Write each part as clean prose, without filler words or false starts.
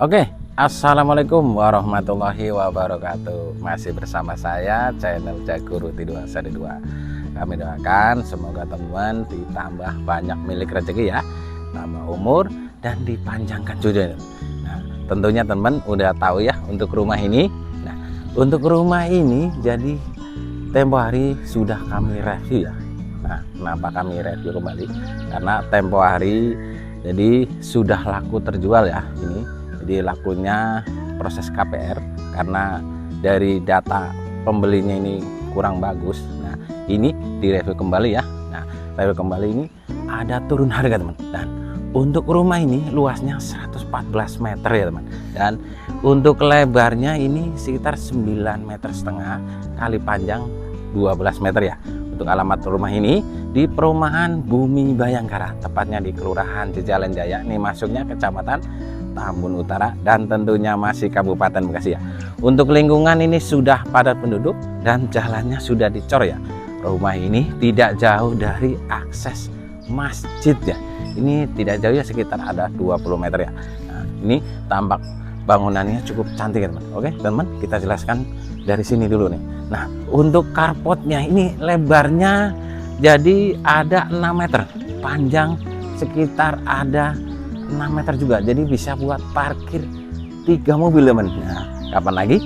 Oke, assalamualaikum warahmatullahi wabarakatuh. Masih bersama saya channel Jago Ruti 212. Kami doakan semoga teman ditambah banyak milik rezeki ya, tambah umur dan dipanjangkan jodoh. Nah, tentunya teman udah tahu ya untuk rumah ini. Nah, untuk rumah ini jadi tempo hari sudah kami review ya. Nah, kenapa kami review kembali? Karena tempo hari jadi sudah laku terjual ya ini. Jadi lakunya proses KPR karena dari data pembelinya ini kurang bagus. Nah, ini direview kembali ya. Nah, review kembali ini ada turun harga teman. Dan untuk rumah ini luasnya 114 meter ya teman. Dan untuk lebarnya ini sekitar 9,5 meter kali panjang 12 meter ya. Untuk alamat rumah ini di perumahan Bumi Bayangkara, tepatnya di Kelurahan Jejalan Jaya. Ini masuknya Kecamatan Tambun Utara dan tentunya masih Kabupaten Bekasi ya. Untuk lingkungan ini sudah padat penduduk dan jalannya sudah dicor ya. Rumah ini tidak jauh dari akses masjid ya. Ini tidak jauh ya, sekitar ada 20 meter ya. Nah, ini tampak bangunannya cukup cantik ya teman. Oke teman, kita jelaskan dari sini dulu nih. Nah, untuk carportnya ini lebarnya jadi ada 6 meter, panjang sekitar ada 6 meter juga, jadi bisa buat parkir 3 mobil teman. Nah, kapan lagi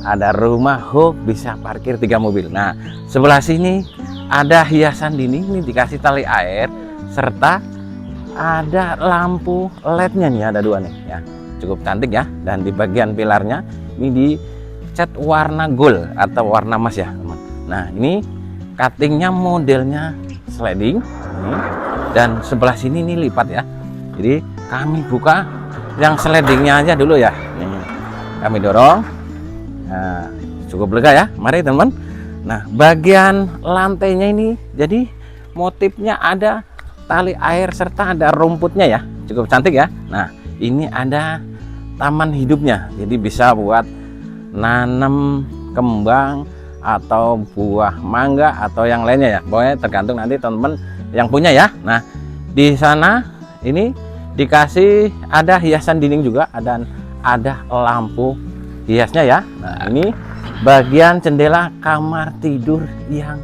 ada rumah hook bisa parkir 3 mobil. Nah, sebelah sini ada hiasan dinding, ini dikasih tali air serta ada lampu LED-nya nih, ada 2 nih ya, cukup cantik ya. Dan di bagian pilarnya ini dicat warna gold atau warna emas ya teman. Nah, ini cuttingnya modelnya sliding ini. Dan sebelah sini ini lipat ya, jadi kami buka yang slidingnya aja dulu ya. Nih, kami dorong. Nah, cukup lega ya. Mari teman. Nah, bagian lantainya ini jadi motifnya ada tali air serta ada rumputnya ya. Cukup cantik ya. Nah, ini ada taman hidupnya. Jadi bisa buat nanam kembang atau buah mangga atau yang lainnya ya. Pokoknya tergantung nanti teman-teman yang punya ya. Nah, di sana ini dikasih ada hiasan dinding juga, dan ada lampu hiasnya ya. Nah, ini bagian jendela kamar tidur yang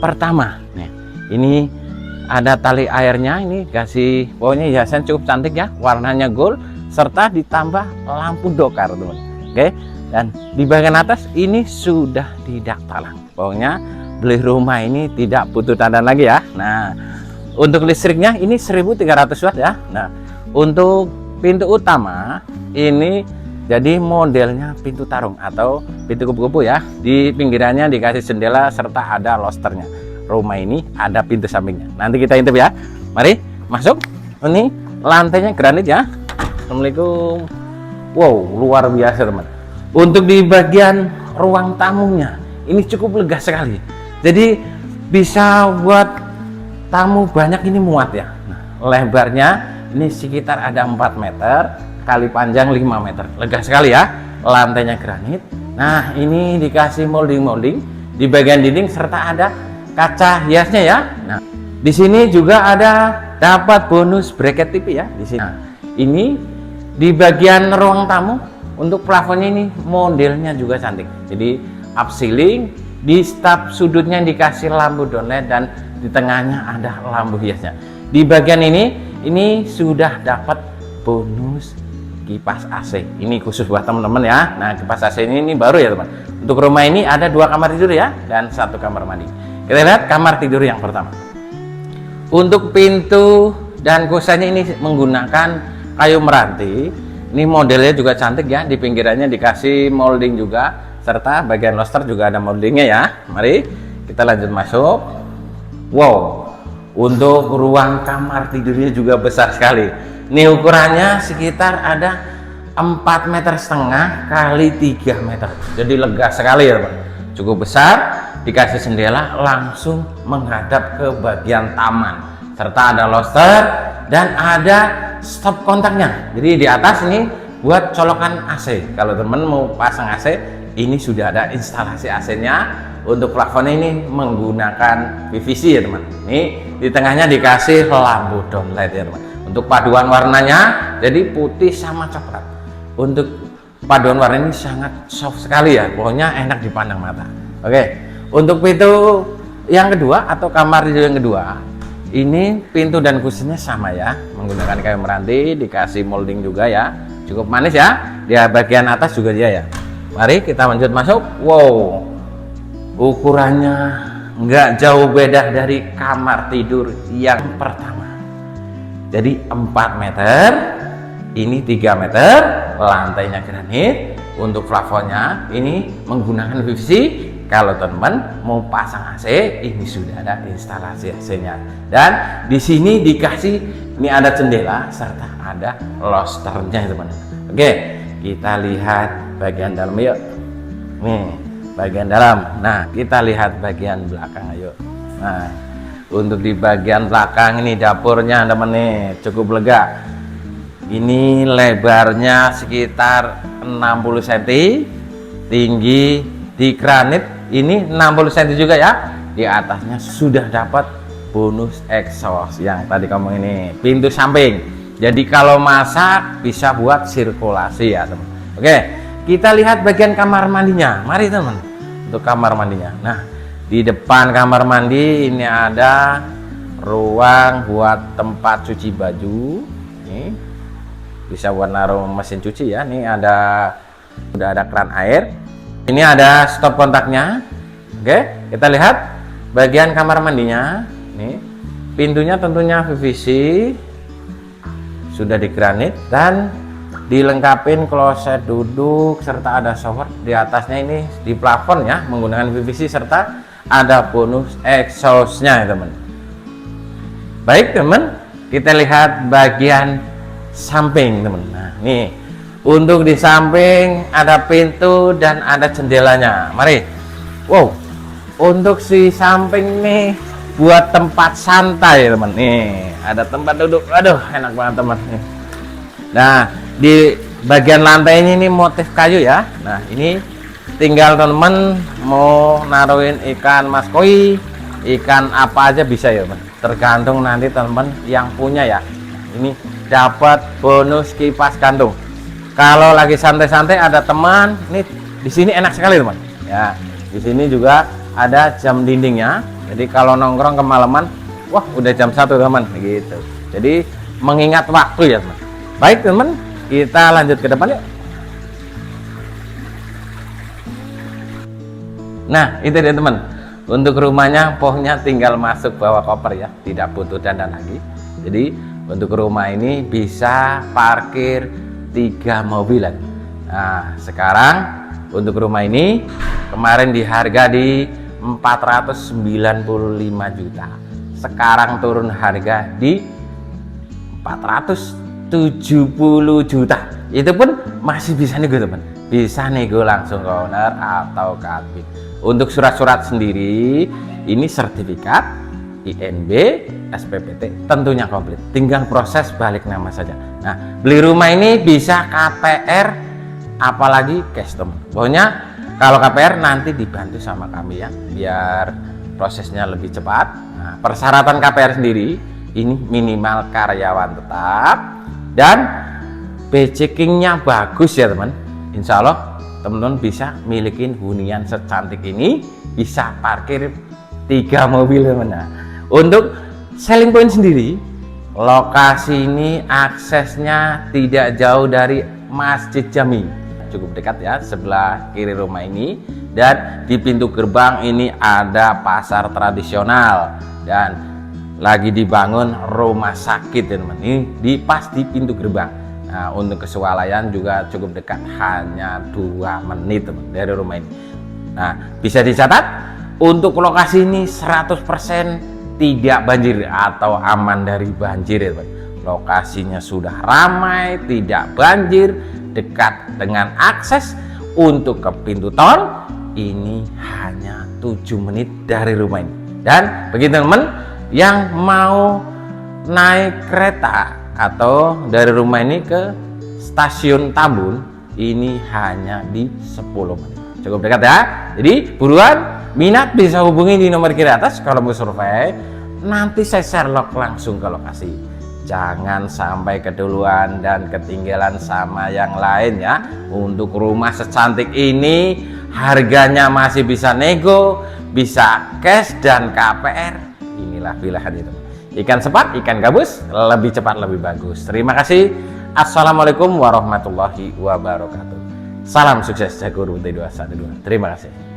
pertama nih. Ini ada tali airnya, ini kasih pokoknya hiasan cukup cantik ya, warnanya gold serta ditambah lampu dokar teman. Oke, dan di bagian atas ini sudah tidak talang. Pokoknya beli rumah ini tidak butuh dandan lagi ya. Nah, untuk listriknya ini 1300 watt ya. Nah, untuk pintu utama ini jadi modelnya pintu tarung atau pintu kupu-kupu ya. Di pinggirannya dikasih jendela serta ada losternya. Rumah ini ada pintu sampingnya. Nanti kita intip ya. Mari masuk. Ini lantainya granit ya. Assalamualaikum. Wow, luar biasa teman. Untuk di bagian ruang tamunya ini cukup lega sekali. Jadi bisa buat tamu banyak, ini muat ya. Nah, lebarnya ini sekitar ada 4 meter kali panjang 5 meter. Lega sekali ya. Lantainya granit. Nah, ini dikasih molding di bagian dinding serta ada kaca hiasnya ya. Nah, di sini juga ada dapat bonus bracket TV ya di sini. Nah, ini di bagian ruang tamu untuk plafonnya ini modelnya juga cantik. Jadi up ceiling, di staf sudutnya dikasih lampu downlight dan di tengahnya ada lampu hiasnya. Di bagian ini sudah dapat bonus kipas AC. Ini khusus buat teman-teman ya. Nah, kipas AC ini baru ya teman. Untuk rumah ini ada 2 kamar tidur ya dan 1 kamar mandi. Kita lihat kamar tidur yang pertama. Untuk pintu dan kusanya ini menggunakan kayu meranti. Ini modelnya juga cantik ya. Di pinggirannya dikasih molding juga serta bagian loster juga ada moldingnya ya. Mari kita lanjut masuk. Wow, untuk ruang kamar tidurnya juga besar sekali. Ini ukurannya sekitar ada 4,5 meter kali 3 meter. Jadi lega sekali ya teman. Cukup besar, dikasih jendela langsung menghadap ke bagian taman. Serta ada loster dan ada stop kontaknya. Jadi di atas ini buat colokan AC. Kalau teman mau pasang AC, ini sudah ada instalasi AC-nya. Untuk plafonnya ini menggunakan PVC ya teman. Ini di tengahnya dikasih lampu downlight ya teman. Untuk paduan warnanya jadi putih sama coklat. Untuk paduan warna ini sangat soft sekali ya, pokoknya enak dipandang mata. Oke, untuk pintu yang kedua atau kamar tidur yang kedua, ini pintu dan kusennya sama ya, menggunakan kayu meranti, dikasih molding juga ya, cukup manis ya. Di bagian atas juga dia ya. Mari kita lanjut masuk. Wow, ukurannya nggak jauh beda dari kamar tidur yang pertama. Jadi 4 meter, ini 3 meter, lantainya granit. Untuk plafonnya ini menggunakan PVC. Kalau teman mau pasang AC, ini sudah ada instalasi AC-nya. Dan di sini dikasih, ini ada jendela serta ada losternya teman. Oke, kita lihat bagian dalam yuk. Nih, bagian dalam. Nah, kita lihat bagian belakang ayo. Nah, untuk di bagian belakang ini dapurnya teman nih, cukup lega. Ini lebarnya sekitar 60 cm, tinggi di granit ini 60 cm juga ya. Di atasnya sudah dapat bonus exhaust yang tadi kamu ini, pintu samping. Jadi kalau masak bisa buat sirkulasi ya teman. Oke, kita lihat bagian kamar mandinya. Mari teman, untuk kamar mandinya. Nah, di depan kamar mandi ini ada ruang buat tempat cuci baju. Nih, bisa buat naruh mesin cuci ya. Nih udah ada keran air. Ini ada stop kontaknya. Oke, kita lihat bagian kamar mandinya. Nih, pintunya tentunya PVC, sudah di granit dan dilengkapin kloset duduk serta ada shower. Di atasnya ini di plafon ya, menggunakan PVC serta ada bonus exhaustnya ya teman. Baik teman, kita lihat bagian samping teman. Nah, nih untuk di samping ada pintu dan ada jendelanya. Mari. Wow, untuk si samping nih buat tempat santai teman. Nih ada tempat duduk. Aduh, enak banget teman. Nih. Nah, di bagian lantainya ini motif kayu ya. Nah, ini tinggal teman mau naruhin ikan mas koi, ikan apa aja bisa ya teman. Tergantung nanti teman yang punya ya. Ini dapat bonus kipas gantung. Kalau lagi santai-santai ada teman, ini di sini enak sekali teman. Ya, di sini juga ada jam dindingnya. Jadi kalau nongkrong kemalaman, wah udah jam 1 teman, gitu. Jadi mengingat waktu ya teman. Baik teman, kita lanjut ke depan yuk. Nah, itu dia teman. Untuk rumahnya, pokoknya tinggal masuk bawa koper ya, tidak butuh dandan lagi. Jadi untuk rumah ini bisa parkir 3 mobilan. Nah, sekarang untuk rumah ini kemarin di harga di 495 juta. Sekarang turun harga di 470 juta. Itu pun masih bisa nego teman. Bisa nego langsung ke owner atau ke admin. Untuk surat-surat sendiri ini sertifikat INB, SPPT tentunya komplit, tinggal proses balik nama saja. Nah, beli rumah ini bisa KPR apalagi cash teman. Pokoknya kalau KPR nanti dibantu sama kami ya, biar prosesnya lebih cepat. Nah, persyaratan KPR sendiri ini minimal karyawan tetap dan B-checkingnya bagus ya teman. Insya Allah teman-teman bisa milikin hunian secantik ini, bisa parkir 3 mobil teman. Nah, untuk selling point sendiri, lokasi ini aksesnya tidak jauh dari Masjid Jami, cukup dekat ya, sebelah kiri rumah ini. Dan di pintu gerbang ini ada pasar tradisional dan lagi dibangun rumah sakit teman. Ini pas di pintu gerbang. Nah, untuk kesualayan juga cukup dekat, hanya 2 menit teman dari rumah ini. Nah, bisa dicatat untuk lokasi ini 100% tidak banjir atau aman dari banjir ya teman. Lokasinya sudah ramai, tidak banjir, dekat dengan akses untuk ke pintu tol. Ini hanya 7 menit dari rumah ini. Dan bagi teman yang mau naik kereta atau dari rumah ini ke stasiun Tambun, ini hanya di 10 menit, cukup dekat ya. Jadi buruan, minat bisa hubungi di nomor kiri atas. Kalau mau survei nanti saya share log langsung ke lokasi. Jangan sampai keduluan dan ketinggalan sama yang lain ya. Untuk rumah secantik ini harganya masih bisa nego, bisa cash dan KPR. Inilah pilihan itu. Ikan sepat, ikan gabus, lebih cepat lebih bagus. Terima kasih. Assalamualaikum warahmatullahi wabarakatuh. Salam sukses Jago Ruti 212. Terima kasih.